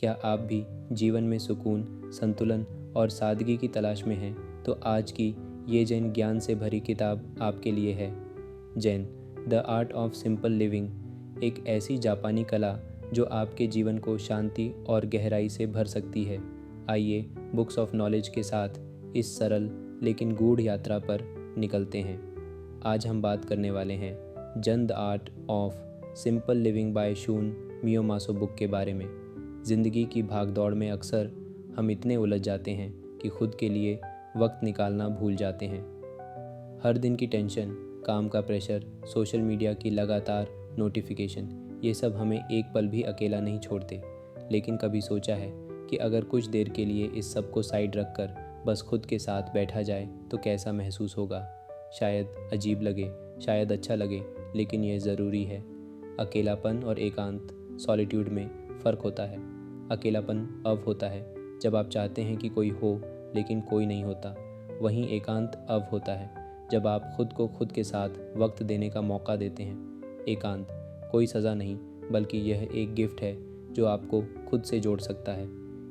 क्या आप भी जीवन में सुकून, संतुलन और सादगी की तलाश में हैं? तो आज की ये जैन ज्ञान से भरी किताब आपके लिए है। Jain the art of simple living, एक ऐसी जापानी कला जो आपके जीवन को शांति और गहराई से भर सकती है। आइए बुक्स ऑफ नॉलेज के साथ इस सरल लेकिन गूढ़ यात्रा पर निकलते हैं। आज हम बात करने वाले हैं Zen the art of simple living by Shunmyo Masuno book के बारे में। ज़िंदगी की भागदौड़ में अक्सर हम इतने उलझ जाते हैं कि खुद के लिए वक्त निकालना भूल जाते हैं। हर दिन की टेंशन, काम का प्रेशर, सोशल मीडिया की लगातार नोटिफिकेशन, ये सब हमें एक पल भी अकेला नहीं छोड़ते। लेकिन कभी सोचा है कि अगर कुछ देर के लिए इस सब को साइड रख कर बस खुद के साथ बैठा जाए तो कैसा महसूस होगा? शायद अजीब लगे, शायद अच्छा लगे, लेकिन यह ज़रूरी है। अकेलापन और एकांत, सॉलिट्यूड में फ़र्क होता है। अकेलापन अब होता है जब आप चाहते हैं कि कोई हो लेकिन कोई नहीं होता। वहीं एकांत अब होता है जब आप खुद को खुद के साथ वक्त देने का मौका देते हैं। एकांत कोई सज़ा नहीं, बल्कि यह एक गिफ्ट है जो आपको खुद से जोड़ सकता है।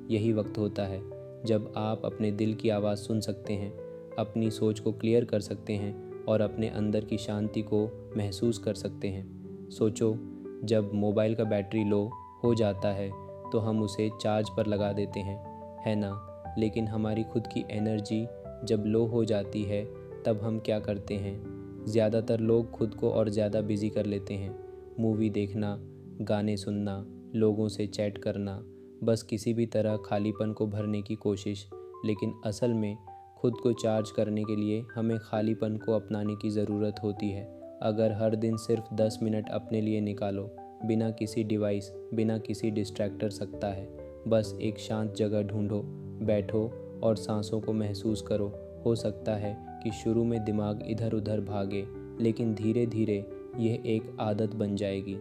यही वक्त होता है जब आप अपने दिल की आवाज़ सुन सकते हैं, अपनी सोच को क्लियर कर सकते हैं और अपने अंदर की शांति को महसूस कर सकते हैं। सोचो, जब मोबाइल का बैटरी लो हो जाता है तो हम उसे चार्ज पर लगा देते हैं, है ना? लेकिन हमारी खुद की एनर्जी जब लो हो जाती है तब हम क्या करते हैं? ज़्यादातर लोग खुद को और ज़्यादा बिजी कर लेते हैं। मूवी देखना, गाने सुनना, लोगों से चैट करना, बस किसी भी तरह खालीपन को भरने की कोशिश। लेकिन असल में खुद को चार्ज करने के लिए हमें खालीपन को अपनाने की ज़रूरत होती है। अगर हर दिन सिर्फ 10 मिनट अपने लिए निकालो, बिना किसी डिवाइस, बिना किसी डिस्ट्रैक्टर सकता है, बस एक शांत जगह ढूंढो, बैठो और सांसों को महसूस करो। हो सकता है कि शुरू में दिमाग इधर उधर भागे, लेकिन धीरे धीरे यह एक आदत बन जाएगी।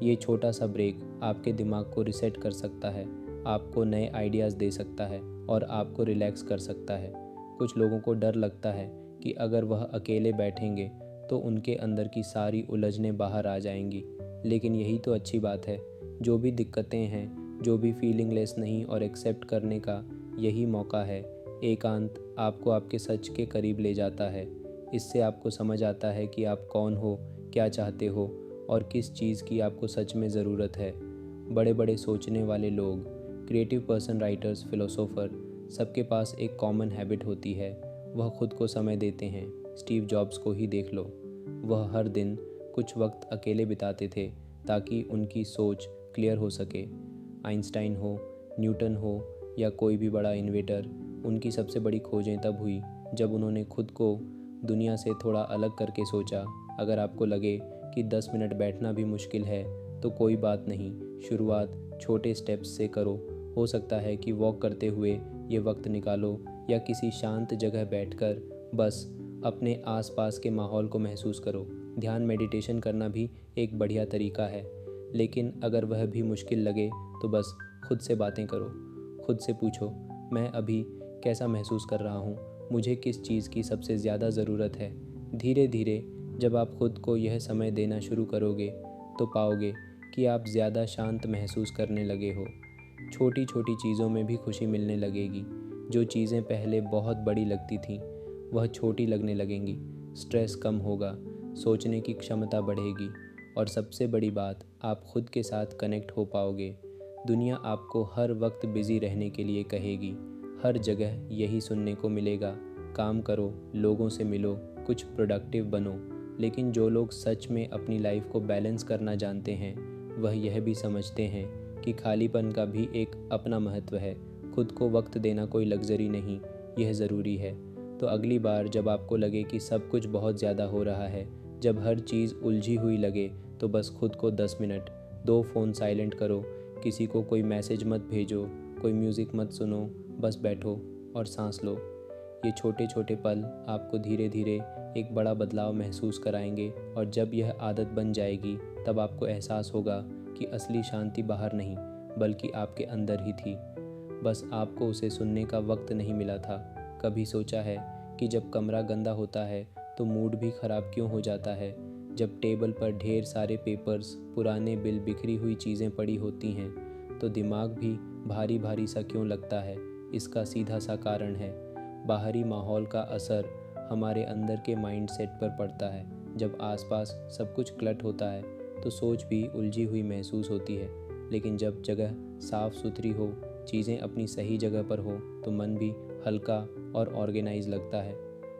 ये छोटा सा ब्रेक आपके दिमाग को रिसेट कर सकता है, आपको नए आइडियाज़ दे सकता है और आपको रिलैक्स कर सकता है। कुछ लोगों को डर लगता है कि अगर वह अकेले बैठेंगे तो उनके अंदर की सारी उलझनें बाहर आ जाएंगी। लेकिन यही तो अच्छी बात है। जो भी दिक्कतें हैं, जो भी फीलिंगलेस नहीं और एक्सेप्ट करने का यही मौका है। एकांत आपको आपके सच के करीब ले जाता है। इससे आपको समझ आता है कि आप कौन हो, क्या चाहते हो और किस चीज़ की आपको सच में ज़रूरत है। बड़े बड़े सोचने वाले लोग, क्रिएटिव पर्सन, राइटर्स, फिलोसोफर, सबके पास एक कॉमन हैबिट होती है, वह खुद को समय देते हैं। स्टीव जॉब्स को ही देख लो, वह हर दिन कुछ वक्त अकेले बिताते थे ताकि उनकी सोच क्लियर हो सके। आइंस्टाइन हो, न्यूटन हो या कोई भी बड़ा इन्वेटर, उनकी सबसे बड़ी खोजें तब हुई जब उन्होंने खुद को दुनिया से थोड़ा अलग करके सोचा। अगर आपको लगे कि 10 मिनट बैठना भी मुश्किल है तो कोई बात नहीं, शुरुआत छोटे स्टेप्स से करो। हो सकता है कि वॉक करते हुए ये वक्त निकालो या किसी शांत जगह बैठकर बस अपने आसपास के माहौल को महसूस करो। ध्यान, मेडिटेशन करना भी एक बढ़िया तरीका है। लेकिन अगर वह भी मुश्किल लगे तो बस खुद से बातें करो। खुद से पूछो, मैं अभी कैसा महसूस कर रहा हूँ? मुझे किस चीज़ की सबसे ज़्यादा ज़रूरत है? धीरे धीरे जब आप खुद को यह समय देना शुरू करोगे तो पाओगे कि आप ज़्यादा शांत महसूस करने लगे हो। छोटी छोटी चीज़ों में भी खुशी मिलने लगेगी। जो चीज़ें पहले बहुत बड़ी लगती थीं वह छोटी लगने लगेंगी। स्ट्रेस कम होगा, सोचने की क्षमता बढ़ेगी और सबसे बड़ी बात, आप खुद के साथ कनेक्ट हो पाओगे। दुनिया आपको हर वक्त बिज़ी रहने के लिए कहेगी, हर जगह यही सुनने को मिलेगा, काम करो, लोगों से मिलो, कुछ प्रोडक्टिव बनो। लेकिन जो लोग सच में अपनी लाइफ को बैलेंस करना जानते हैं वह यह भी समझते हैं कि खालीपन का भी एक अपना महत्व है। खुद को वक्त देना कोई लग्जरी नहीं, यह ज़रूरी है। तो अगली बार जब आपको लगे कि सब कुछ बहुत ज़्यादा हो रहा है, जब हर चीज़ उलझी हुई लगे, तो बस खुद को 10 मिनट दो, फ़ोन साइलेंट करो, किसी को कोई मैसेज मत भेजो, कोई म्यूज़िक मत सुनो, बस बैठो और सांस लो। ये छोटे छोटे पल आपको धीरे धीरे एक बड़ा बदलाव महसूस कराएंगे और जब यह आदत बन जाएगी तब आपको एहसास होगा कि असली शांति बाहर नहीं बल्कि आपके अंदर ही थी। बस आपको उसे सुनने का वक्त नहीं मिला था। कभी सोचा है कि जब कमरा गंदा होता है तो मूड भी ख़राब क्यों हो जाता है? जब टेबल पर ढेर सारे पेपर्स, पुराने बिल, बिखरी हुई चीज़ें पड़ी होती हैं तो दिमाग भी भारी भारी सा क्यों लगता है, इसका सीधा सा कारण है बाहरी माहौल का असर हमारे अंदर के माइंडसेट पर पड़ता है। जब आसपास सब कुछ क्लट होता है तो सोच भी उलझी हुई महसूस होती है, लेकिन जब जगह साफ़ सुथरी हो, चीज़ें अपनी सही जगह पर हो, तो मन भी हल्का और ऑर्गेनाइज लगता है।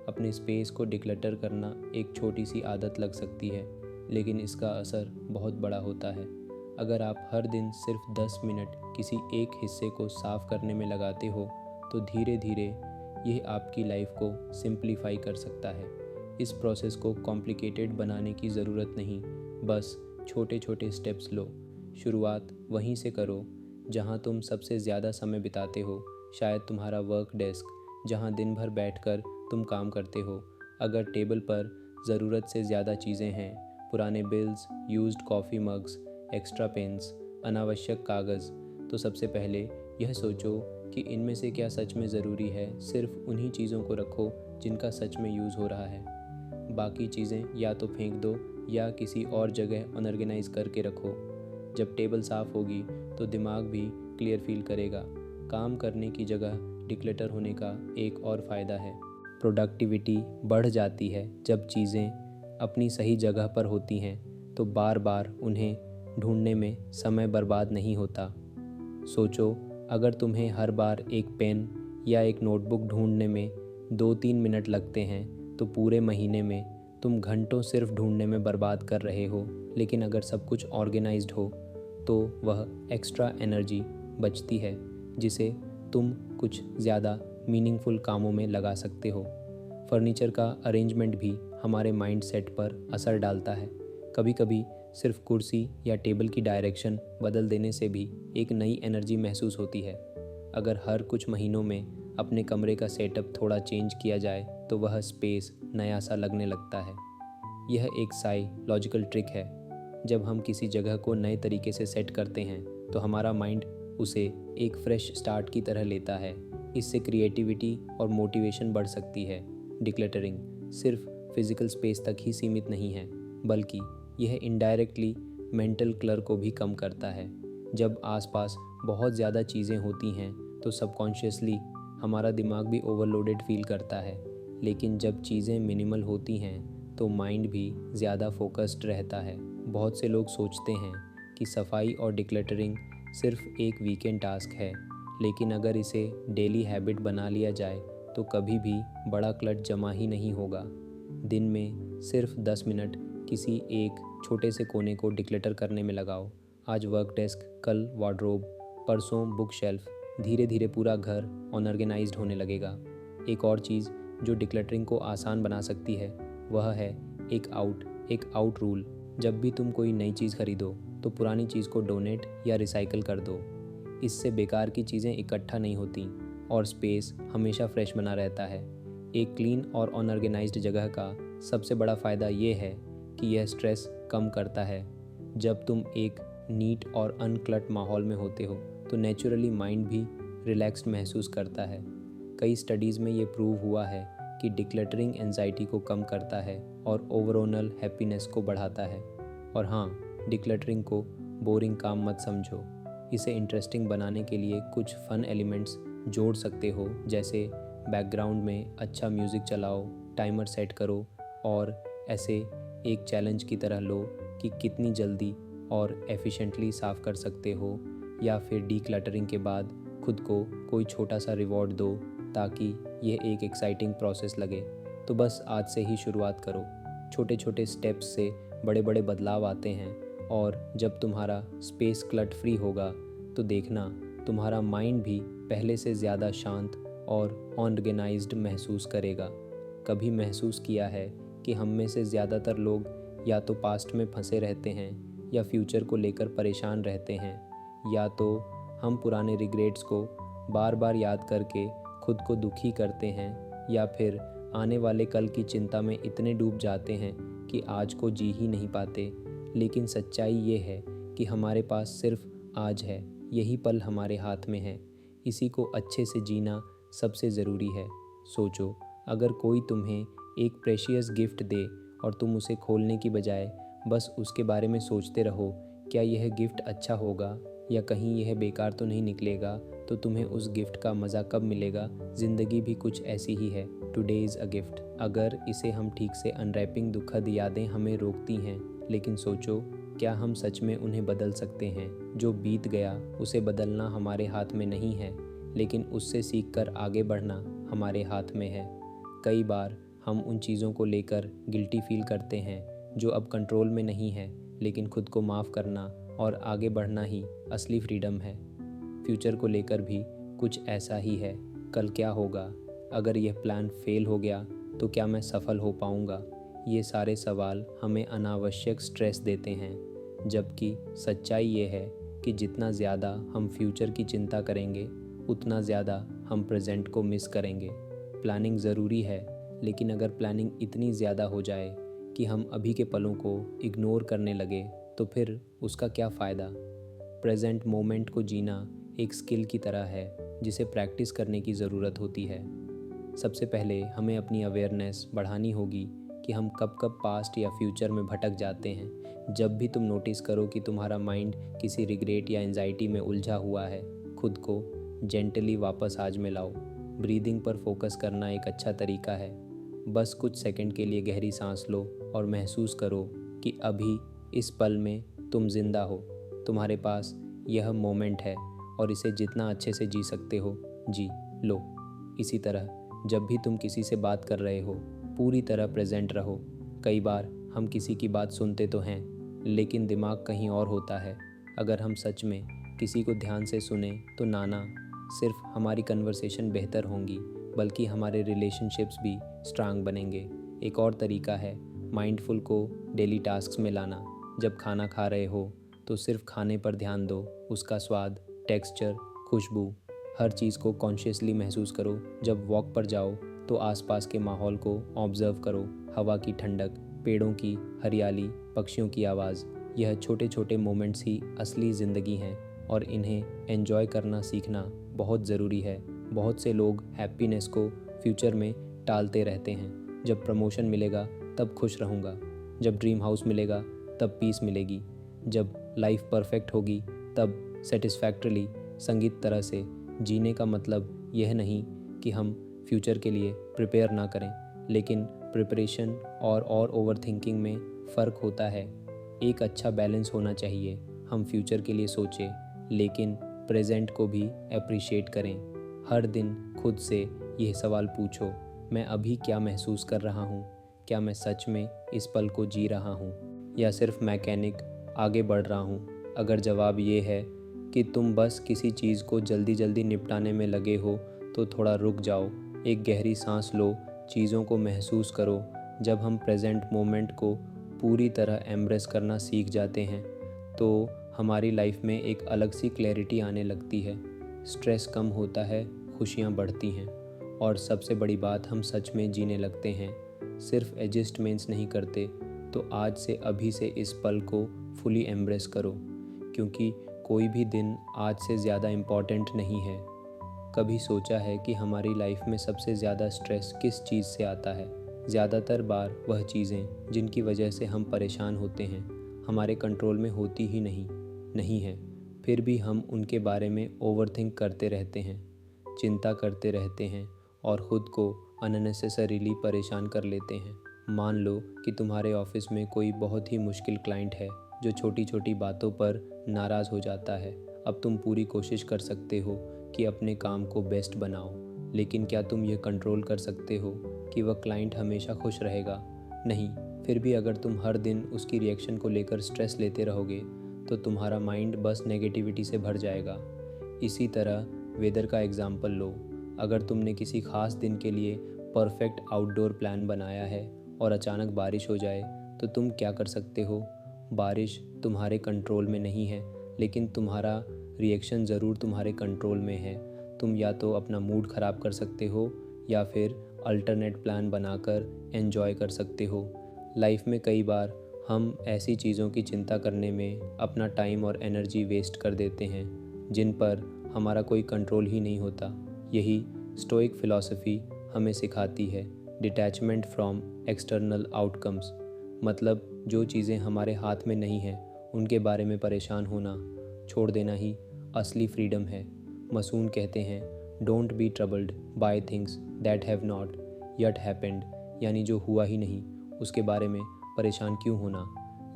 अपने स्पेस को डिक्लटर करना एक छोटी सी आदत लग सकती है, लेकिन इसका असर बहुत बड़ा होता है। अगर आप हर दिन सिर्फ 10 मिनट किसी एक हिस्से को साफ करने में लगाते हो, तो धीरे धीरे यह आपकी लाइफ को सिंप्लीफाई कर सकता है। इस प्रोसेस को कॉम्प्लिकेटेड बनाने की ज़रूरत नहीं, बस छोटे छोटे स्टेप्स लो। शुरुआत वहीं से करो जहां तुम सबसे ज़्यादा समय बिताते हो, शायद तुम्हारा वर्क डेस्क, जहां दिन भर बैठकर तुम काम करते हो। अगर टेबल पर ज़रूरत से ज़्यादा चीज़ें हैं, पुराने bills, used coffee mugs, extra pens, अनावश्यक कागज़, तो सबसे पहले यह सोचो कि इनमें से क्या सच में ज़रूरी है। सिर्फ उन्हीं चीज़ों को रखो जिनका सच में यूज़ हो रहा है। बाकी चीज़ें या तो फेंक दो या किसी और जगह अनऑर्गेनाइज करके रखो। जब टेबल साफ़ होगी तो दिमाग भी क्लियर फील करेगा। काम करने की जगह डिक्लटर होने का एक और फ़ायदा है, प्रोडक्टिविटी बढ़ जाती है। जब चीज़ें अपनी सही जगह पर होती हैं तो बार बार उन्हें ढूंढने में समय बर्बाद नहीं होता। सोचो, अगर तुम्हें हर बार एक पेन या एक नोटबुक ढूंढने में 2-3 मिनट लगते हैं, तो पूरे महीने में तुम घंटों सिर्फ ढूंढने में बर्बाद कर रहे हो। लेकिन अगर सब कुछ ऑर्गेनाइज्ड हो तो वह एक्स्ट्रा एनर्जी बचती है, जिसे तुम कुछ ज़्यादा मीनिंगफुल कामों में लगा सकते हो। फर्नीचर का अरेंजमेंट भी हमारे माइंड सेट पर असर डालता है। कभी कभी सिर्फ कुर्सी या टेबल की डायरेक्शन बदल देने से भी एक नई एनर्जी महसूस होती है। अगर हर कुछ महीनों में अपने कमरे का सेटअप थोड़ा चेंज किया जाए तो वह स्पेस नया सा लगने लगता है। यह एक साइकोलॉजिकल ट्रिक है। जब हम किसी जगह को नए तरीके से सेट करते हैं तो हमारा माइंड उसे एक फ्रेश स्टार्ट की तरह लेता है। इससे क्रिएटिविटी और मोटिवेशन बढ़ सकती है। डिक्लटरिंग सिर्फ फिजिकल स्पेस तक ही सीमित नहीं है, बल्कि यह इनडायरेक्टली मेंटल क्लटर को भी कम करता है। जब आसपास बहुत ज़्यादा चीज़ें होती हैं तो सबकॉन्शियसली हमारा दिमाग भी ओवरलोडेड फील करता है, लेकिन जब चीज़ें मिनिमल होती हैं तो माइंड भी ज़्यादा फोकस्ड रहता है। बहुत से लोग सोचते हैं कि सफाई और डिक्लटरिंग सिर्फ एक वीकेंड टास्क है, लेकिन अगर इसे डेली हैबिट बना लिया जाए तो कभी भी बड़ा क्लट जमा ही नहीं होगा। दिन में सिर्फ 10 मिनट किसी एक छोटे से कोने को डिक्लटर करने में लगाओ। आज वर्क डेस्क, कल वार्डरोब, परसों बुक शेल्फ। धीरे धीरे पूरा घर अनऑर्गेनाइज्ड होने लगेगा। एक और चीज़ जो डिक्लटरिंग को आसान बना सकती है वह है एक आउट रूल। जब भी तुम कोई नई चीज़ खरीदो तो पुरानी चीज़ को डोनेट या रिसाइकिल कर दो। इससे बेकार की चीज़ें इकट्ठा नहीं होती और स्पेस हमेशा फ्रेश बना रहता है। एक क्लीन और अनऑर्गेनाइज्ड जगह का सबसे बड़ा फ़ायदा ये है कि यह स्ट्रेस कम करता है। जब तुम एक नीट और अनक्लट माहौल में होते हो तो नेचुरली माइंड भी रिलैक्स्ड महसूस करता है। कई स्टडीज़ में ये प्रूव हुआ है कि डिक्लटरिंग एंजाइटी को कम करता है और ओवरऑल हैप्पीनेस को बढ़ाता है। और हाँ, डिक्लटरिंग को बोरिंग काम मत समझो। इसे इंटरेस्टिंग बनाने के लिए कुछ फन एलिमेंट्स जोड़ सकते हो, जैसे बैकग्राउंड में अच्छा म्यूज़िक चलाओ, टाइमर सेट करो और ऐसे एक चैलेंज की तरह लो कि कितनी जल्दी और एफिशिएंटली साफ़ कर सकते हो, या फिर डीक्लटरिंग के बाद खुद को कोई छोटा सा रिवॉर्ड दो ताकि यह एक एक्साइटिंग प्रोसेस लगे। तो बस आज से ही शुरुआत करो। छोटे छोटे स्टेप्स से बड़े बड़े बदलाव आते हैं, और जब तुम्हारा स्पेस क्लट फ्री होगा तो देखना तुम्हारा माइंड भी पहले से ज़्यादा शांत और ऑर्गेनाइज्ड महसूस करेगा। कभी महसूस किया है कि हम में से ज़्यादातर लोग या तो पास्ट में फंसे रहते हैं या फ्यूचर को लेकर परेशान रहते हैं, या तो हम पुराने रिग्रेट्स को बार बार याद करके खुद को दुखी करते हैं, या फिर आने वाले कल की चिंता में इतने डूब जाते हैं कि आज को जी ही नहीं पाते। लेकिन सच्चाई ये है कि हमारे पास सिर्फ आज है, यही पल हमारे हाथ में है। इसी को अच्छे से जीना सबसे ज़रूरी है। सोचो, अगर कोई तुम्हें एक प्रेशियस गिफ्ट दे और तुम उसे खोलने की बजाय बस उसके बारे में सोचते रहो, क्या यह गिफ्ट अच्छा होगा या कहीं यह बेकार तो नहीं निकलेगा, तो तुम्हें उस गिफ्ट का मज़ा कब मिलेगा। ज़िंदगी भी कुछ ऐसी ही है, टुडे इज़ अ गिफ्ट। अगर इसे हम ठीक से अनरैपिंग, दुखद यादें हमें रोकती हैं, लेकिन सोचो, क्या हम सच में उन्हें बदल सकते हैं। जो बीत गया उसे बदलना हमारे हाथ में नहीं है, लेकिन उससे सीख कर आगे बढ़ना हमारे हाथ में है। कई बार हम उन चीज़ों को लेकर गिल्टी फील करते हैं जो अब कंट्रोल में नहीं है, लेकिन खुद को माफ़ करना और आगे बढ़ना ही असली फ्रीडम है। फ्यूचर को लेकर भी कुछ ऐसा ही है। कल क्या होगा, अगर यह प्लान फेल हो गया तो क्या मैं सफल हो पाऊँगा। ये सारे सवाल हमें अनावश्यक स्ट्रेस देते हैं, जबकि सच्चाई ये है कि जितना ज़्यादा हम फ्यूचर की चिंता करेंगे, उतना ज़्यादा हम प्रेजेंट को मिस करेंगे। प्लानिंग ज़रूरी है, लेकिन अगर प्लानिंग इतनी ज़्यादा हो जाए कि हम अभी के पलों को इग्नोर करने लगे, तो फिर उसका क्या फ़ायदा। प्रेजेंट मोमेंट को जीना एक स्किल की तरह है, जिसे प्रैक्टिस करने की ज़रूरत होती है। सबसे पहले हमें अपनी अवेयरनेस बढ़ानी होगी कि हम कब कब पास्ट या फ्यूचर में भटक जाते हैं। जब भी तुम नोटिस करो कि तुम्हारा माइंड किसी रिग्रेट या एंजाइटी में उलझा हुआ है, खुद को जेंटली वापस आज में लाओ। ब्रीदिंग पर फोकस करना एक अच्छा तरीका है। बस कुछ सेकंड के लिए गहरी सांस लो और महसूस करो कि अभी इस पल में तुम जिंदा हो। तुम्हारे पास यह मोमेंट है और इसे जितना अच्छे से जी सकते हो जी लो। इसी तरह जब भी तुम किसी से बात कर रहे हो, पूरी तरह प्रेजेंट रहो। कई बार हम किसी की बात सुनते तो हैं, लेकिन दिमाग कहीं और होता है। अगर हम सच में किसी को ध्यान से सुने तो ना सिर्फ हमारी कन्वर्सेशन बेहतर होंगी, बल्कि हमारे रिलेशनशिप्स भी स्ट्रांग बनेंगे। एक और तरीका है माइंडफुल को डेली टास्क्स में लाना। जब खाना खा रहे हो तो सिर्फ खाने पर ध्यान दो, उसका स्वाद, टेक्सचर, खुशबू, हर चीज़ को कॉन्शियसली महसूस करो। जब वॉक पर जाओ तो आसपास के माहौल को ऑब्जर्व करो, हवा की ठंडक, पेड़ों की हरियाली, पक्षियों की आवाज़। यह छोटे छोटे मोमेंट्स ही असली ज़िंदगी हैं और इन्हें एंजॉय करना सीखना बहुत ज़रूरी है। बहुत से लोग हैप्पीनेस को फ्यूचर में टालते रहते हैं। जब प्रमोशन मिलेगा तब खुश रहूँगा, जब ड्रीम हाउस मिलेगा तब पीस मिलेगी, जब लाइफ परफेक्ट होगी तब सेटिस्फैक्टरली। संगीत तरह से जीने का मतलब यह नहीं कि हम फ्यूचर के लिए प्रिपेयर ना करें, लेकिन प्रिपरेशन और ओवरथिंकिंग में फ़र्क होता है। एक अच्छा बैलेंस होना चाहिए। हम फ्यूचर के लिए सोचें, लेकिन प्रेजेंट को भी अप्रिशिएट करें। हर दिन खुद से यह सवाल पूछो, मैं अभी क्या महसूस कर रहा हूँ। क्या मैं सच में इस पल को जी रहा हूँ, या सिर्फ मैकेनिक आगे बढ़ रहा हूँ। अगर जवाब ये है कि तुम बस किसी चीज़ को जल्दी जल्दी निपटाने में लगे हो, तो थोड़ा रुक जाओ, एक गहरी सांस लो, चीज़ों को महसूस करो। जब हम प्रेजेंट मोमेंट को पूरी तरह एम्ब्रेस करना सीख जाते हैं, तो हमारी लाइफ में एक अलग सी क्लैरिटी आने लगती है। स्ट्रेस कम होता है, खुशियाँ बढ़ती हैं, और सबसे बड़ी बात, हम सच में जीने लगते हैं, सिर्फ एडजस्टमेंट्स नहीं करते। तो आज से, अभी से इस पल को फुली एम्ब्रेस करो, क्योंकि कोई भी दिन आज से ज़्यादा इम्पॉर्टेंट नहीं है। कभी सोचा है कि हमारी लाइफ में सबसे ज़्यादा स्ट्रेस किस चीज़ से आता है? ज़्यादातर बार वह चीज़ें जिनकी वजह से हम परेशान होते हैं, हमारे कंट्रोल में होती ही नहीं हैं। फिर भी हम उनके बारे में ओवरथिंक करते रहते हैं, चिंता करते रहते हैं और ख़ुद को अननेसेसरीली परेशान कर लेते हैं। मान लो कि तुम्हारे ऑफिस में कोई बहुत ही मुश्किल क्लाइंट है जो छोटी छोटी बातों पर नाराज़ हो जाता है। अब तुम पूरी कोशिश कर सकते हो कि अपने काम को बेस्ट बनाओ, लेकिन क्या तुम ये कंट्रोल कर सकते हो कि वह क्लाइंट हमेशा खुश रहेगा? नहीं। फिर भी अगर तुम हर दिन उसकी रिएक्शन को लेकर स्ट्रेस लेते रहोगे, तो तुम्हारा माइंड बस नेगेटिविटी से भर जाएगा। इसी तरह वेदर का एग्जाम्पल लो। अगर तुमने किसी खास दिन के लिए परफेक्ट आउटडोर प्लान बनाया है और अचानक बारिश हो जाए, तो तुम क्या कर सकते हो? बारिश तुम्हारे कंट्रोल में नहीं है, लेकिन तुम्हारा रिएक्शन ज़रूर तुम्हारे कंट्रोल में है। तुम या तो अपना मूड ख़राब कर सकते हो, या फिर अल्टरनेट प्लान बनाकर एंजॉय कर सकते हो। लाइफ में कई बार हम ऐसी चीज़ों की चिंता करने में अपना टाइम और एनर्जी वेस्ट कर देते हैं जिन पर हमारा कोई कंट्रोल ही नहीं होता। यही स्टोइक फ़िलॉसफ़ी हमें सिखाती है, डिटैचमेंट फ्रॉम एक्सटर्नल आउटकम्स। मतलब जो चीज़ें हमारे हाथ में नहीं हैं, उनके बारे में परेशान होना छोड़ देना ही असली फ्रीडम है। मसून कहते हैं, don't be troubled by things that have not yet happened, यानी जो हुआ ही नहीं उसके बारे में परेशान क्यों होना।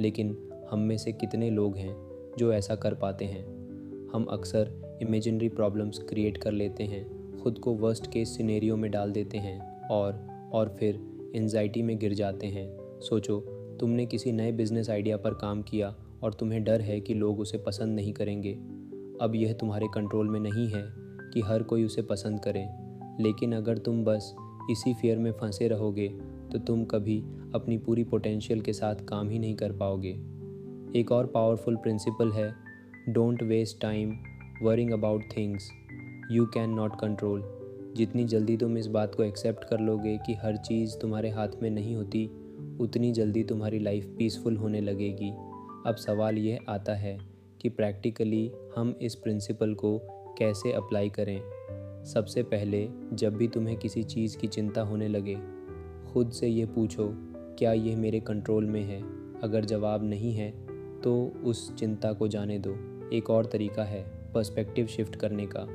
लेकिन हम में से कितने लोग हैं जो ऐसा कर पाते हैं? हम अक्सर इमेजिनरी प्रॉब्लम्स क्रिएट कर लेते हैं, खुद को वर्स्ट केस सिनेरियो में डाल देते हैं और फिर एंजाइटी में गिर जाते हैं। सोचो, तुमने किसी नए बिजनेस आइडिया पर काम किया और तुम्हें डर है कि लोग उसे पसंद नहीं करेंगे। अब यह तुम्हारे कंट्रोल में नहीं है कि हर कोई उसे पसंद करे, लेकिन अगर तुम बस इसी फियर में फंसे रहोगे तो तुम कभी अपनी पूरी पोटेंशियल के साथ काम ही नहीं कर पाओगे। एक और पावरफुल प्रिंसिपल है, don't waste time worrying about things you can not control. जितनी जल्दी तुम इस बात को एक्सेप्ट कर लोगे कि हर चीज़ तुम्हारे हाथ में नहीं होती, उतनी जल्दी तुम्हारी लाइफ पीसफुल होने लगेगी। अब सवाल यह आता है कि प्रैक्टिकली हम इस प्रिंसिपल को कैसे अप्लाई करें। सबसे पहले, जब भी तुम्हें किसी चीज़ की चिंता होने लगे, खुद से ये पूछो, क्या यह मेरे कंट्रोल में है? अगर जवाब नहीं है तो उस चिंता को जाने दो। एक और तरीका है पर्सपेक्टिव शिफ्ट करने का।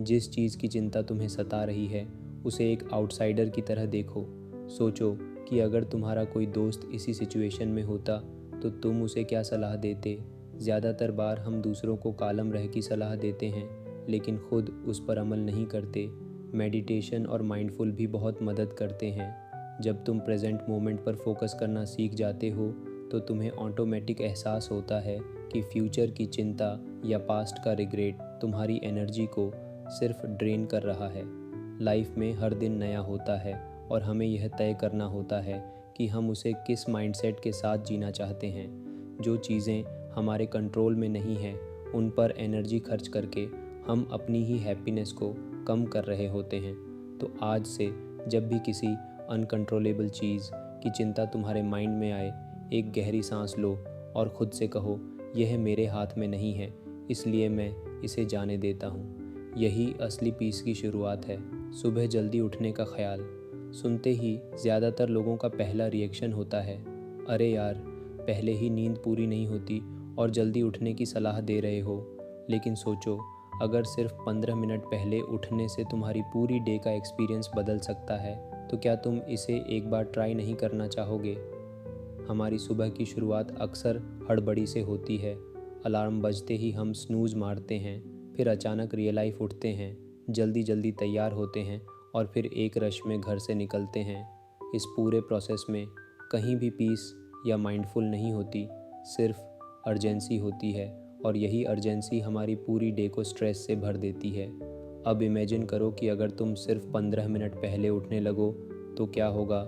जिस चीज़ की चिंता तुम्हें सता रही है उसे एक आउटसाइडर की तरह देखो। सोचो कि अगर तुम्हारा कोई दोस्त इसी सिचुएशन में होता तो तुम उसे क्या सलाह देते। ज़्यादातर बार हम दूसरों को कालम रह की सलाह देते हैं लेकिन खुद उस पर अमल नहीं करते। मेडिटेशन और माइंडफुल भी बहुत मदद करते हैं। जब तुम प्रेजेंट मोमेंट पर फोकस करना सीख जाते हो तो तुम्हें ऑटोमेटिक एहसास होता है कि फ्यूचर की चिंता या पास्ट का रिग्रेट तुम्हारी एनर्जी को सिर्फ ड्रेन कर रहा है। लाइफ में हर दिन नया होता है और हमें यह तय करना होता है कि हम उसे किस माइंडसेट के साथ जीना चाहते हैं। जो चीज़ें हमारे कंट्रोल में नहीं हैं उन पर एनर्जी खर्च करके हम अपनी ही हैप्पीनेस को कम कर रहे होते हैं। तो आज से जब भी किसी अनकंट्रोलेबल चीज़ की चिंता तुम्हारे माइंड में आए, एक गहरी सांस लो और ख़ुद से कहो, यह मेरे हाथ में नहीं है, इसलिए मैं इसे जाने देता हूँ। यही असली पीस की शुरुआत है। सुबह जल्दी उठने का ख्याल सुनते ही ज़्यादातर लोगों का पहला रिएक्शन होता है, अरे यार, पहले ही नींद पूरी नहीं होती और जल्दी उठने की सलाह दे रहे हो। लेकिन सोचो, अगर सिर्फ 15 मिनट पहले उठने से तुम्हारी पूरी डे का एक्सपीरियंस बदल सकता है तो क्या तुम इसे एक बार ट्राई नहीं करना चाहोगे? हमारी सुबह की शुरुआत अक्सर हड़बड़ी से होती है। अलार्म बजते ही हम स्नूज़ मारते हैं, फिर अचानक रियल लाइफ उठते हैं, जल्दी जल्दी तैयार होते हैं और फिर एक रश में घर से निकलते हैं। इस पूरे प्रोसेस में कहीं भी पीस या माइंडफुल नहीं होती, सिर्फ अर्जेंसी होती है और यही अर्जेंसी हमारी पूरी डे को स्ट्रेस से भर देती है। अब इमेजिन करो कि अगर तुम सिर्फ 15 मिनट पहले उठने लगो तो क्या होगा।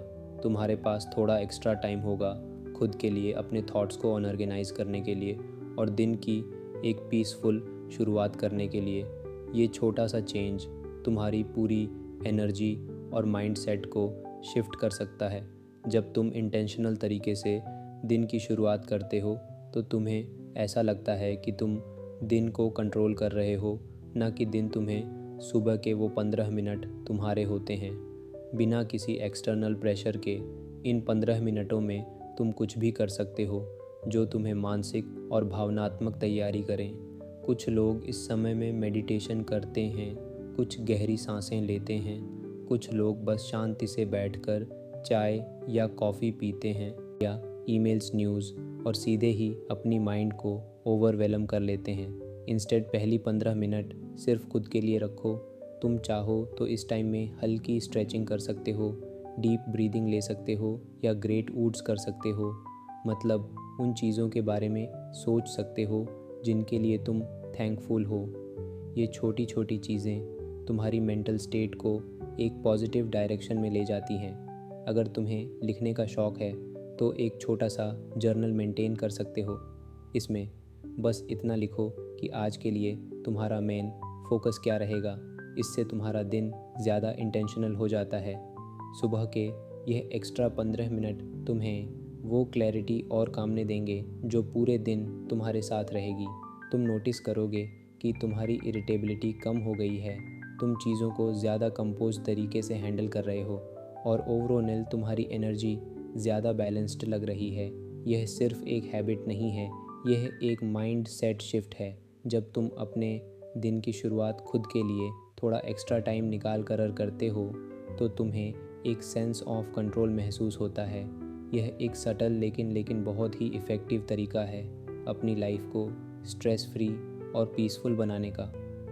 तुम्हारे पास थोड़ा एक्स्ट्रा टाइम होगा खुद के लिए, अपने थॉट्स को ऑर्गेनाइज करने के लिए और दिन की एक पीसफुल शुरुआत करने के लिए। ये छोटा सा चेंज तुम्हारी पूरी एनर्जी और माइंडसेट को शिफ्ट कर सकता है। जब तुम इंटेंशनल तरीके से दिन की शुरुआत करते हो तो तुम्हें ऐसा लगता है कि तुम दिन को कंट्रोल कर रहे हो, ना कि दिन तुम्हें सुबह के वो 15 मिनट तुम्हारे होते हैं। बिना किसी एक्सटर्नल प्रेशर के इन 15 मिनटों में तुम कुछ भी कर सकते हो जो तुम्हें मानसिक और भावनात्मक तैयारी करें। कुछ लोग इस समय में मेडिटेशन करते हैं, कुछ गहरी सांसें लेते हैं, कुछ लोग बस शांति से बैठकर चाय या कॉफ़ी पीते हैं या ईमेल्स, न्यूज़ और सीधे ही अपनी माइंड को ओवरवेलम कर लेते हैं। इंस्टेड पहली 15 मिनट सिर्फ खुद के लिए रखो। तुम चाहो तो इस टाइम में हल्की स्ट्रेचिंग कर सकते हो, डीप ब्रीदिंग ले सकते हो या ग्रेट वुड्स कर सकते हो। मतलब उन चीज़ों के बारे में सोच सकते हो जिनके लिए तुम थैंकफुल हो। ये छोटी छोटी चीज़ें तुम्हारी मेंटल स्टेट को एक पॉजिटिव डायरेक्शन में ले जाती हैं। अगर तुम्हें लिखने का शौक़ है तो एक छोटा सा जर्नल मेंटेन कर सकते हो। इसमें बस इतना लिखो कि आज के लिए तुम्हारा मेन फोकस क्या रहेगा। इससे तुम्हारा दिन ज़्यादा इंटेंशनल हो जाता है। सुबह के यह एक्स्ट्रा 15 मिनट तुम्हें वो क्लैरिटी और कामने देंगे जो पूरे दिन तुम्हारे साथ रहेगी। तुम नोटिस करोगे कि तुम्हारी इरिटेबिलिटी कम हो गई है, तुम चीज़ों को ज़्यादा कंपोज तरीके से हैंडल कर रहे हो और ओवरऑल तुम्हारी एनर्जी ज़्यादा बैलेंस्ड लग रही है। यह सिर्फ एक हैबिट नहीं है, यह एक माइंड सेट शिफ्ट है जब तुम अपने दिन की शुरुआत खुद के लिए थोड़ा एक्स्ट्रा टाइम निकाल कर करते हो तो तुम्हें एक सेंस ऑफ कंट्रोल महसूस होता है। यह एक सटल लेकिन बहुत ही इफ़ेक्टिव तरीका है अपनी लाइफ को स्ट्रेस फ्री और पीसफुल बनाने का।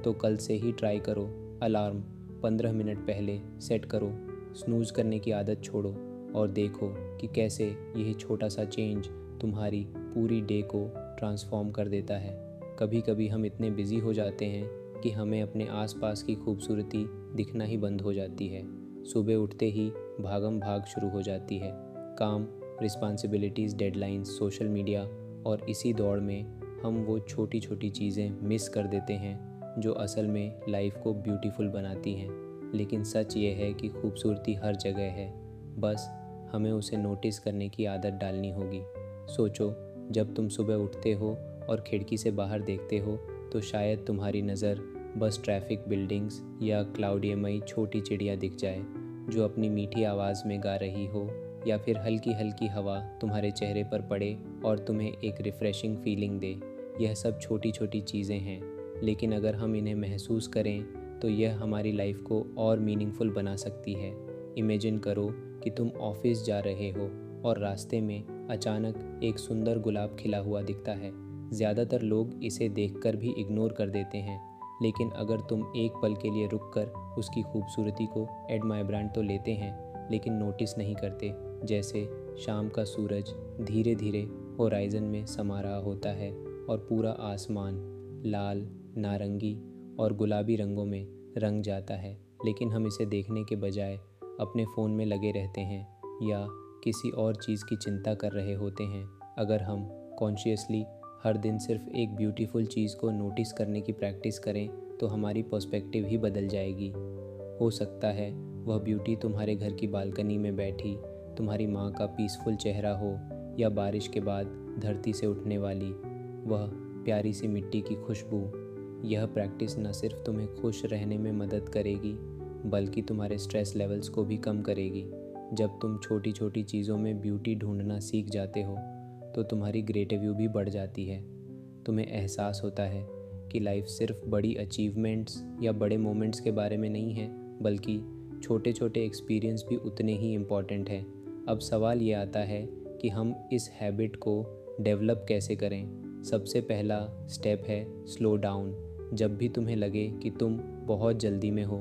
तो कल से ही ट्राई करो। अलार्म 15 मिनट पहले सेट करो, स्नूज़ करने की आदत छोड़ो और देखो कि कैसे यही छोटा सा चेंज तुम्हारी पूरी डे को ट्रांसफॉर्म कर देता है। कभी कभी हम इतने बिज़ी हो जाते हैं कि हमें अपने आसपास की खूबसूरती दिखना ही बंद हो जाती है। सुबह उठते ही भागम भाग शुरू हो जाती है, काम, रिस्पॉन्सिबिलिटीज़, डेडलाइंस, सोशल मीडिया, और इसी दौड़ में हम वो छोटी छोटी चीज़ें मिस कर देते हैं जो असल में लाइफ को ब्यूटीफुल बनाती हैं। लेकिन सच ये है कि खूबसूरती हर जगह है, बस हमें उसे नोटिस करने की आदत डालनी होगी। सोचो, जब तुम सुबह उठते हो और खिड़की से बाहर देखते हो तो शायद तुम्हारी नज़र बस ट्रैफिक, बिल्डिंग्स या क्लाउडियमयी छोटी चिड़िया दिख जाए जो अपनी मीठी आवाज़ में गा रही हो, या फिर हल्की हल्की हवा तुम्हारे चेहरे पर पड़े और तुम्हें एक रिफ़्रेशिंग फीलिंग दे। यह सब छोटी छोटी चीज़ें हैं, लेकिन अगर हम इन्हें महसूस करें तो यह हमारी लाइफ को और मीनिंगफुल बना सकती है। इमेजिन करो कि तुम ऑफिस जा रहे हो और रास्ते में अचानक एक सुंदर गुलाब खिला हुआ दिखता है। ज़्यादातर लोग इसे देखकर भी इग्नोर कर देते हैं, लेकिन अगर तुम एक पल के लिए रुककर उसकी खूबसूरती को एडमायर तो लेते हैं लेकिन नोटिस नहीं करते, जैसे शाम का सूरज धीरे धीरे होराइज़न में समा रहा होता है और पूरा आसमान लाल, नारंगी और गुलाबी रंगों में रंग जाता है, लेकिन हम इसे देखने के बजाय अपने फ़ोन में लगे रहते हैं या किसी और चीज़ की चिंता कर रहे होते हैं। अगर हम कॉन्शियसली हर दिन सिर्फ एक ब्यूटीफुल चीज़ को नोटिस करने की प्रैक्टिस करें तो हमारी पर्सपेक्टिव ही बदल जाएगी। हो सकता है वह ब्यूटी तुम्हारे घर की बालकनी में बैठी तुम्हारी माँ का पीसफुल चेहरा हो, या बारिश के बाद धरती से उठने वाली वह प्यारी सी मिट्टी की खुशबू। यह प्रैक्टिस न सिर्फ तुम्हें खुश रहने में मदद करेगी बल्कि तुम्हारे स्ट्रेस लेवल्स को भी कम करेगी। जब तुम छोटी छोटी चीज़ों में ब्यूटी ढूंढना सीख जाते हो तो तुम्हारी ग्रेटिट्यूड भी बढ़ जाती है। तुम्हें एहसास होता है कि लाइफ सिर्फ बड़ी अचीवमेंट्स या बड़े मोमेंट्स के बारे में नहीं है, बल्कि छोटे छोटे एक्सपीरियंस भी उतने ही इम्पॉर्टेंट हैं। अब सवाल ये आता है कि हम इस हैबिट को डेवलप कैसे करें। सबसे पहला स्टेप है स्लो डाउन। जब भी तुम्हें लगे कि तुम बहुत जल्दी में हो,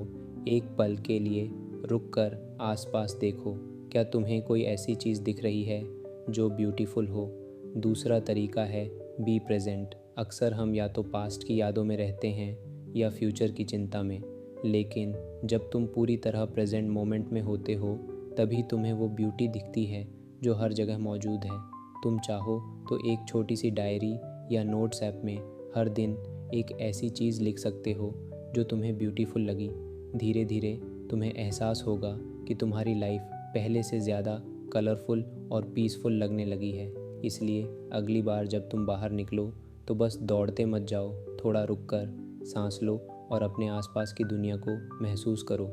एक पल के लिए रुक कर आसपास देखो। क्या तुम्हें कोई ऐसी चीज़ दिख रही है जो ब्यूटीफुल हो? दूसरा तरीका है बी प्रेजेंट। अक्सर हम या तो पास्ट की यादों में रहते हैं या फ्यूचर की चिंता में, लेकिन जब तुम पूरी तरह प्रेजेंट मोमेंट में होते हो तभी तुम्हें वो ब्यूटी दिखती है जो हर जगह मौजूद है। तुम चाहो तो एक छोटी सी डायरी या नोट्स ऐप में हर दिन एक ऐसी चीज़ लिख सकते हो जो तुम्हें ब्यूटीफुल लगी। धीरे धीरे तुम्हें एहसास होगा कि तुम्हारी लाइफ पहले से ज़्यादा कलरफुल और पीसफुल लगने लगी है। इसलिए अगली बार जब तुम बाहर निकलो तो बस दौड़ते मत जाओ, थोड़ा रुक कर सांस लो और अपने आसपास की दुनिया को महसूस करो।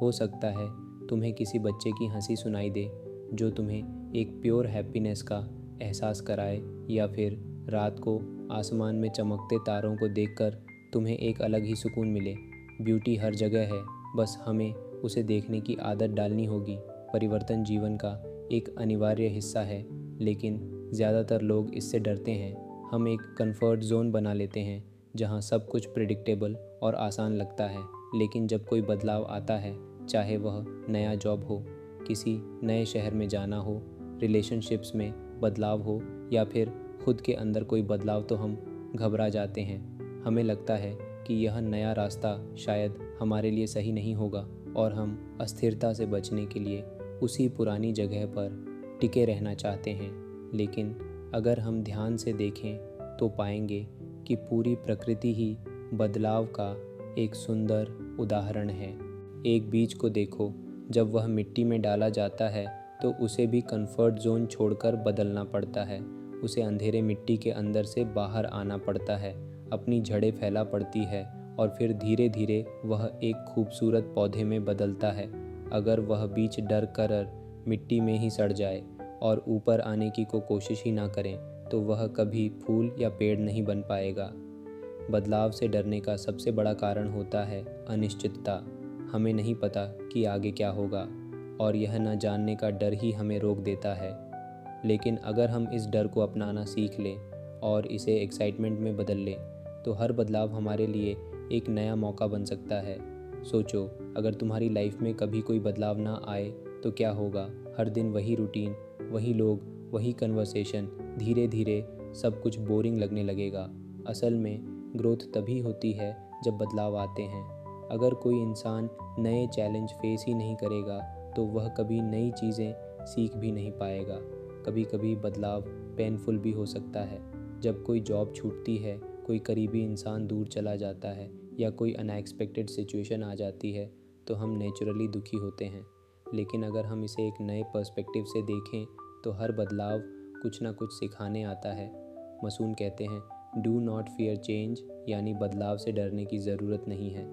हो सकता है तुम्हें किसी बच्चे की हंसी सुनाई दे जो तुम्हें एक प्योर हैप्पीनेस का एहसास कराए, या फिर रात को आसमान में चमकते तारों को देखकर तुम्हें एक अलग ही सुकून मिले। ब्यूटी हर जगह है, बस हमें उसे देखने की आदत डालनी होगी। परिवर्तन जीवन का एक अनिवार्य हिस्सा है, लेकिन ज़्यादातर लोग इससे डरते हैं। हम एक कंफर्ट जोन बना लेते हैं जहां सब कुछ प्रिडिक्टेबल और आसान लगता है, लेकिन जब कोई बदलाव आता है, चाहे वह नया जॉब हो, किसी नए शहर में जाना हो, रिलेशनशिप्स में बदलाव हो, या फिर खुद के अंदर कोई बदलाव, तो हम घबरा जाते हैं। हमें लगता है कि यह नया रास्ता शायद हमारे लिए सही नहीं होगा और हम अस्थिरता से बचने के लिए उसी पुरानी जगह पर टिके रहना चाहते हैं। लेकिन अगर हम ध्यान से देखें तो पाएंगे कि पूरी प्रकृति ही बदलाव का एक सुंदर उदाहरण है। एक बीज को देखो, जब वह मिट्टी में डाला जाता है तो उसे भी कंफर्ट जोन छोड़कर बदलना पड़ता है। उसे अंधेरे मिट्टी के अंदर से बाहर आना पड़ता है, अपनी जड़ें फैला पड़ती है और फिर धीरे धीरे वह एक खूबसूरत पौधे में बदलता है। अगर वह बीज डर कर मिट्टी में ही सड़ जाए और ऊपर आने की कोशिश ही ना करें तो वह कभी फूल या पेड़ नहीं बन पाएगा। बदलाव से डरने का सबसे बड़ा कारण होता है अनिश्चितता। हमें नहीं पता कि आगे क्या होगा और यह न जानने का डर ही हमें रोक देता है। लेकिन अगर हम इस डर को अपनाना सीख लें और इसे एक्साइटमेंट में बदल लें तो हर बदलाव हमारे लिए एक नया मौका बन सकता है। सोचो, अगर तुम्हारी लाइफ में कभी कोई बदलाव ना आए तो क्या होगा। हर दिन वही रूटीन, वही लोग, वही कन्वर्सेशन, धीरे धीरे सब कुछ बोरिंग लगने लगेगा। असल में ग्रोथ तभी होती है जब बदलाव आते हैं। अगर कोई इंसान नए चैलेंज फेस ही नहीं करेगा तो वह कभी नई चीज़ें सीख भी नहीं पाएगा। कभी कभी बदलाव पेनफुल भी हो सकता है। जब कोई जॉब छूटती है, कोई करीबी इंसान दूर चला जाता है या कोई अनएक्सपेक्टेड सिचुएशन आ जाती है तो हम नेचुरली दुखी होते हैं। लेकिन अगर हम इसे एक नए पर्सपेक्टिव से देखें तो हर बदलाव कुछ ना कुछ सिखाने आता है। मसून कहते हैं, डू नॉट फियर चेंज, यानी बदलाव से डरने की ज़रूरत नहीं है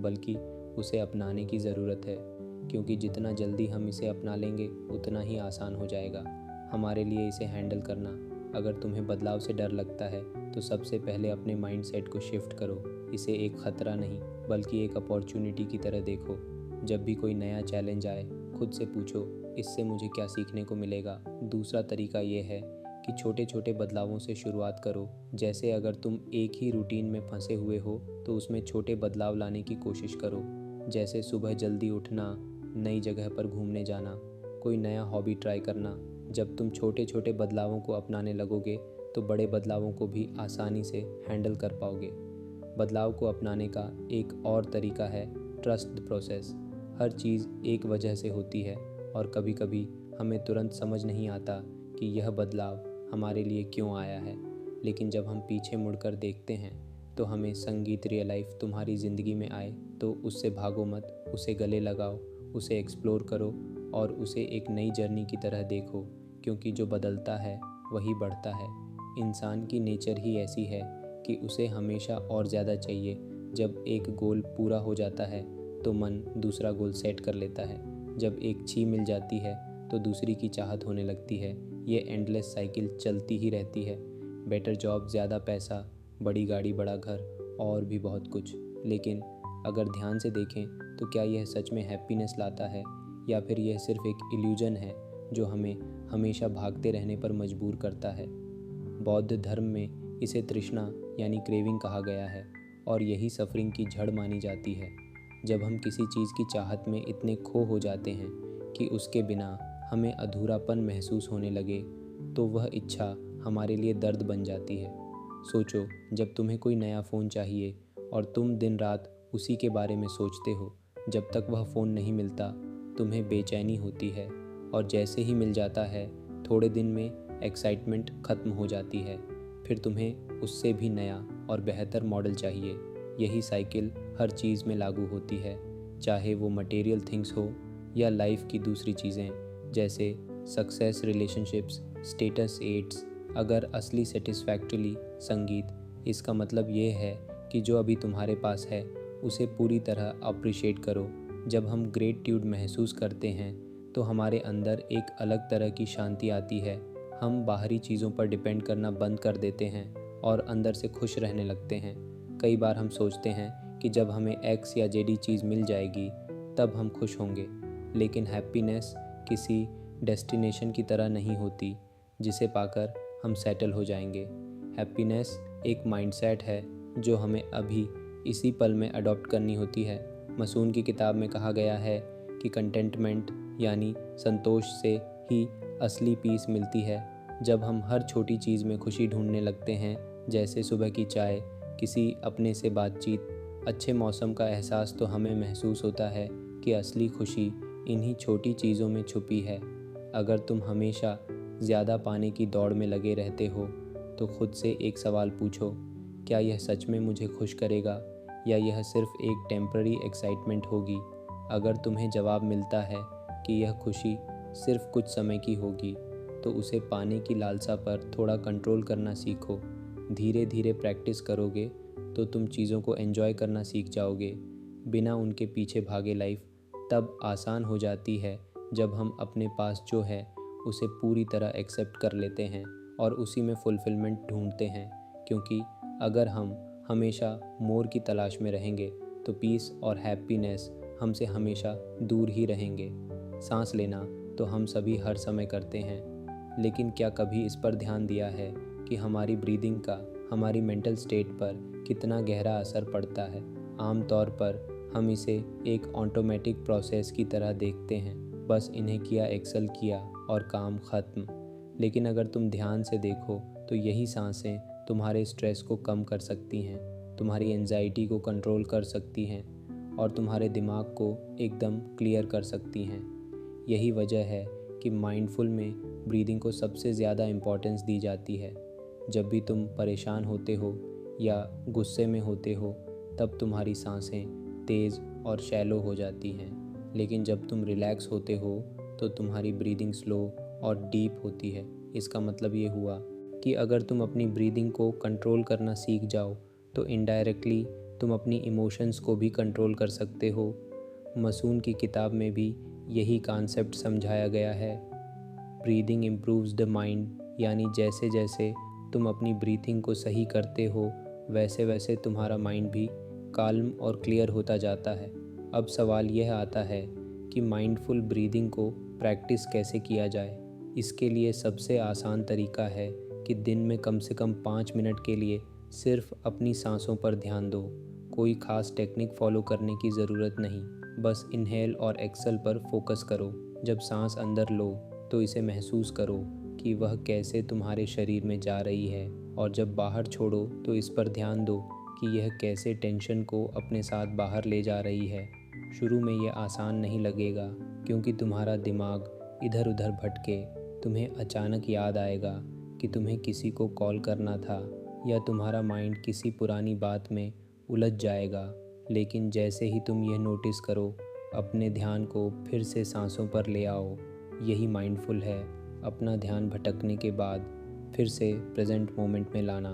बल्कि उसे अपनाने की ज़रूरत है। क्योंकि जितना जल्दी हम इसे अपना लेंगे उतना ही आसान हो जाएगा हमारे लिए इसे हैंडल करना। अगर तुम्हें बदलाव से डर लगता है तो सबसे पहले अपने माइंडसेट को शिफ्ट करो। इसे एक ख़तरा नहीं बल्कि एक अपॉर्चुनिटी की तरह देखो। जब भी कोई नया चैलेंज आए खुद से पूछो, इससे मुझे क्या सीखने को मिलेगा। दूसरा तरीका ये है कि छोटे छोटे बदलावों से शुरुआत करो। जैसे अगर तुम एक ही रूटीन में फंसे हुए हो तो उसमें छोटे बदलाव लाने की कोशिश करो। जैसे सुबह जल्दी उठना, नई जगह पर घूमने जाना, कोई नया हॉबी ट्राई करना। जब तुम छोटे छोटे बदलावों को अपनाने लगोगे तो बड़े बदलावों को भी आसानी से हैंडल कर पाओगे। बदलाव को अपनाने का एक और तरीका है ट्रस्ट द प्रोसेस। हर चीज़ एक वजह से होती है और कभी कभी हमें तुरंत समझ नहीं आता कि यह बदलाव हमारे लिए क्यों आया है। लेकिन जब हम पीछे मुड़कर देखते हैं तो हमें संगीत रियल लाइफ तुम्हारी ज़िंदगी में आए तो उससे भागो मत, उसे गले लगाओ, उसे एक्सप्लोर करो और उसे एक नई जर्नी की तरह देखो। क्योंकि जो बदलता है वही बढ़ता है। इंसान की नेचर ही ऐसी है कि उसे हमेशा और ज़्यादा चाहिए। जब एक गोल पूरा हो जाता है तो मन दूसरा गोल सेट कर लेता है। जब एक छीं मिल जाती है तो दूसरी की चाहत होने लगती है। ये एंडलेस साइकिल चलती ही रहती है। बेटर जॉब, ज़्यादा पैसा, बड़ी गाड़ी, बड़ा घर और भी बहुत कुछ। लेकिन अगर ध्यान से देखें तो क्या यह सच में हैप्पीनेस लाता है या फिर यह सिर्फ एक इल्यूजन है जो हमें हमेशा भागते रहने पर मजबूर करता है। बौद्ध धर्म में इसे तृष्णा यानी क्रेविंग कहा गया है और यही सफरिंग की जड़ मानी जाती है। जब हम किसी चीज़ की चाहत में इतने खो हो जाते हैं कि उसके बिना हमें अधूरापन महसूस होने लगे तो वह इच्छा हमारे लिए दर्द बन जाती है। सोचो, जब तुम्हें कोई नया फ़ोन चाहिए और तुम दिन रात उसी के बारे में सोचते हो। जब तक वह फ़ोन नहीं मिलता तुम्हें बेचैनी होती है और जैसे ही मिल जाता है थोड़े दिन में एक्साइटमेंट ख़त्म हो जाती है। फिर तुम्हें उससे भी नया और बेहतर मॉडल चाहिए। यही साइकिल हर चीज़ में लागू होती है, चाहे वो मटेरियल थिंग्स हो या लाइफ की दूसरी चीज़ें जैसे सक्सेस, रिलेशनशिप्स, स्टेटस, एड्स। अगर असली सेटिस्फैक्टरली संगीत, इसका मतलब ये है कि जो अभी तुम्हारे पास है उसे पूरी तरह अप्रिशिएट करो। जब हम ग्रेटिट्यूड महसूस करते हैं तो हमारे अंदर एक अलग तरह की शांति आती है। हम बाहरी चीज़ों पर डिपेंड करना बंद कर देते हैं और अंदर से खुश रहने लगते हैं। कई बार हम सोचते हैं कि जब हमें एक्स या जेडी चीज़ मिल जाएगी तब हम खुश होंगे। लेकिन हैप्पीनेस किसी डेस्टिनेशन की तरह नहीं होती जिसे पाकर हम सेटल हो जाएंगे। हैप्पीनेस एक माइंडसेट है जो हमें अभी इसी पल में अडॉप्ट करनी होती है। मसून की किताब में कहा गया है कि कंटेंटमेंट यानी संतोष से ही असली पीस मिलती है। जब हम हर छोटी चीज़ में खुशी ढूंढने लगते हैं, जैसे सुबह की चाय, किसी अपने से बातचीत, अच्छे मौसम का एहसास, तो हमें महसूस होता है कि असली खुशी इन्हीं छोटी चीज़ों में छुपी है। अगर तुम हमेशा ज़्यादा पाने की दौड़ में लगे रहते हो तो खुद से एक सवाल पूछो, क्या यह सच में मुझे खुश करेगा या यह सिर्फ एक टेम्पररी एक्साइटमेंट होगी। अगर तुम्हें जवाब मिलता है कि यह खुशी सिर्फ कुछ समय की होगी तो उसे पाने की लालसा पर थोड़ा कंट्रोल करना सीखो। धीरे धीरे प्रैक्टिस करोगे तो तुम चीज़ों को एंजॉय करना सीख जाओगे। बिना उनके पीछे भागे लाइफ तब आसान हो जाती है जब हम अपने पास जो है उसे पूरी तरह एक्सेप्ट कर लेते हैं और उसी में फुलफिलमेंट ढूंढते हैं। क्योंकि अगर हम हमेशा मोर की तलाश में रहेंगे तो पीस और हैप्पीनेस हमसे हमेशा दूर ही रहेंगे। सांस लेना तो हम सभी हर समय करते हैं, लेकिन क्या कभी इस पर ध्यान दिया है कि हमारी ब्रीदिंग का हमारी मेंटल स्टेट पर कितना गहरा असर पड़ता है। आमतौर पर हम इसे एक ऑटोमेटिक प्रोसेस की तरह देखते हैं, बस इन्हें किया एक्सेल किया और काम ख़त्म। लेकिन अगर तुम ध्यान से देखो तो यही सांसें तुम्हारे स्ट्रेस को कम कर सकती हैं, तुम्हारी एंजाइटी को कंट्रोल कर सकती हैं और तुम्हारे दिमाग को एकदम क्लियर कर सकती हैं। यही वजह है कि माइंडफुल में ब्रीदिंग को सबसे ज़्यादा इम्पोर्टेंस दी जाती है। जब भी तुम परेशान होते हो या गुस्से में होते हो तब तुम्हारी सांसें तेज़ और शैलो हो जाती हैं, लेकिन जब तुम रिलैक्स होते हो तो तुम्हारी ब्रीदिंग स्लो और डीप होती है। इसका मतलब ये हुआ कि अगर तुम अपनी ब्रीदिंग को कंट्रोल करना सीख जाओ तो इनडायरेक्टली तुम अपनी इमोशंस को भी कंट्रोल कर सकते हो। मसून की किताब में भी यही कॉन्सेप्ट समझाया गया है। ब्रीदिंग इम्प्रूव्स द माइंड, यानी जैसे जैसे तुम अपनी ब्रीथिंग को सही करते हो वैसे वैसे तुम्हारा माइंड भी काल्म और क्लियर होता जाता है। अब सवाल यह आता है कि माइंडफुल ब्रीदिंग को प्रैक्टिस कैसे किया जाए। इसके लिए सबसे आसान तरीका है कि दिन में कम से कम 5 मिनट के लिए सिर्फ अपनी सांसों पर ध्यान दो। कोई ख़ास टेक्निक फॉलो करने की ज़रूरत नहीं, बस इनहेल और एक्सेल पर फोकस करो। जब सांस अंदर लो तो इसे महसूस करो कि वह कैसे तुम्हारे शरीर में जा रही है, और जब बाहर छोड़ो तो इस पर ध्यान दो कि यह कैसे टेंशन को अपने साथ बाहर ले जा रही है। शुरू में यह आसान नहीं लगेगा क्योंकि तुम्हारा दिमाग इधर उधर भटके। तुम्हें अचानक याद आएगा कि तुम्हें किसी को कॉल करना था या तुम्हारा माइंड किसी पुरानी बात में उलझ जाएगा। लेकिन जैसे ही तुम यह नोटिस करो, अपने ध्यान को फिर से सांसों पर ले आओ। यही माइंडफुल है, अपना ध्यान भटकने के बाद फिर से प्रेजेंट मोमेंट में लाना।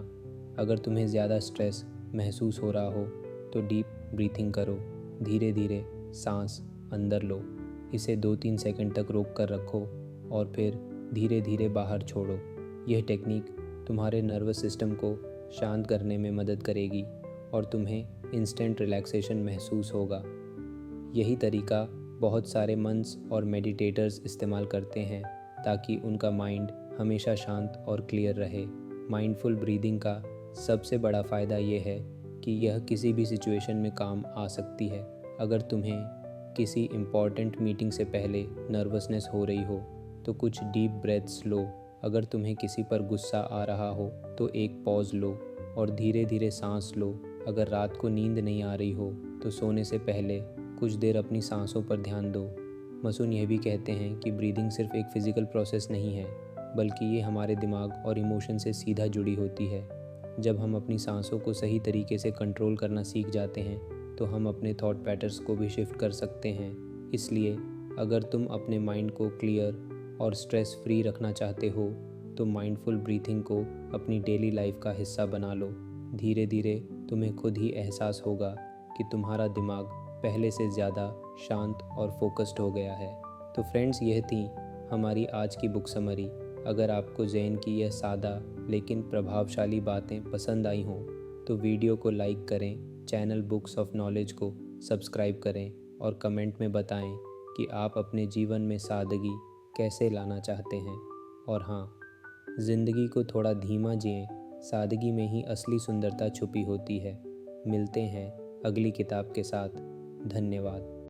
अगर तुम्हें ज़्यादा स्ट्रेस महसूस हो रहा हो तो डीप ब्रीथिंग करो। धीरे धीरे सांस अंदर लो, इसे 2-3 सेकंड तक रोक कर रखो और फिर धीरे धीरे बाहर छोड़ो। यह टेक्निक तुम्हारे नर्वस सिस्टम को शांत करने में मदद करेगी और तुम्हें इंस्टेंट रिलैक्सेशन महसूस होगा। यही तरीका बहुत सारे मंत्स और मेडिटेटर्स इस्तेमाल करते हैं ताकि उनका माइंड हमेशा शांत और क्लियर रहे। माइंडफुल ब्रीदिंग का सबसे बड़ा फ़ायदा ये है कि यह किसी भी सिचुएशन में काम आ सकती है। अगर तुम्हें किसी इम्पॉर्टेंट मीटिंग से पहले नर्वसनेस हो रही हो तो कुछ डीप ब्रेथ्स लो। अगर तुम्हें किसी पर गुस्सा आ रहा हो तो एक पॉज लो और धीरे धीरे सांस लो। अगर रात को नींद नहीं आ रही हो तो सोने से पहले कुछ देर अपनी सांसों पर ध्यान दो। मसून यह भी कहते हैं कि ब्रीदिंग सिर्फ एक फ़िज़िकल प्रोसेस नहीं है, बल्कि ये हमारे दिमाग और इमोशन से सीधा जुड़ी होती है। जब हम अपनी सांसों को सही तरीके से कंट्रोल करना सीख जाते हैं तो हम अपने थॉट पैटर्न्स को भी शिफ्ट कर सकते हैं। इसलिए अगर तुम अपने माइंड को क्लियर और स्ट्रेस फ्री रखना चाहते हो तो माइंडफुल ब्रीथिंग को अपनी डेली लाइफ का हिस्सा बना लो। धीरे धीरे तुम्हें खुद ही एहसास होगा कि तुम्हारा दिमाग पहले से ज़्यादा शांत और फोकस्ड हो गया है। तो फ्रेंड्स, यह थी हमारी आज की बुक समरी। अगर आपको जैन की यह सादा लेकिन प्रभावशाली बातें पसंद आई हों तो वीडियो को लाइक करें, चैनल बुक्स ऑफ नॉलेज को सब्सक्राइब करें और कमेंट में बताएं कि आप अपने जीवन में सादगी कैसे लाना चाहते हैं। और हाँ, ज़िंदगी को थोड़ा धीमा जिएं, सादगी में ही असली सुंदरता छुपी होती है। मिलते हैं अगली किताब के साथ। धन्यवाद।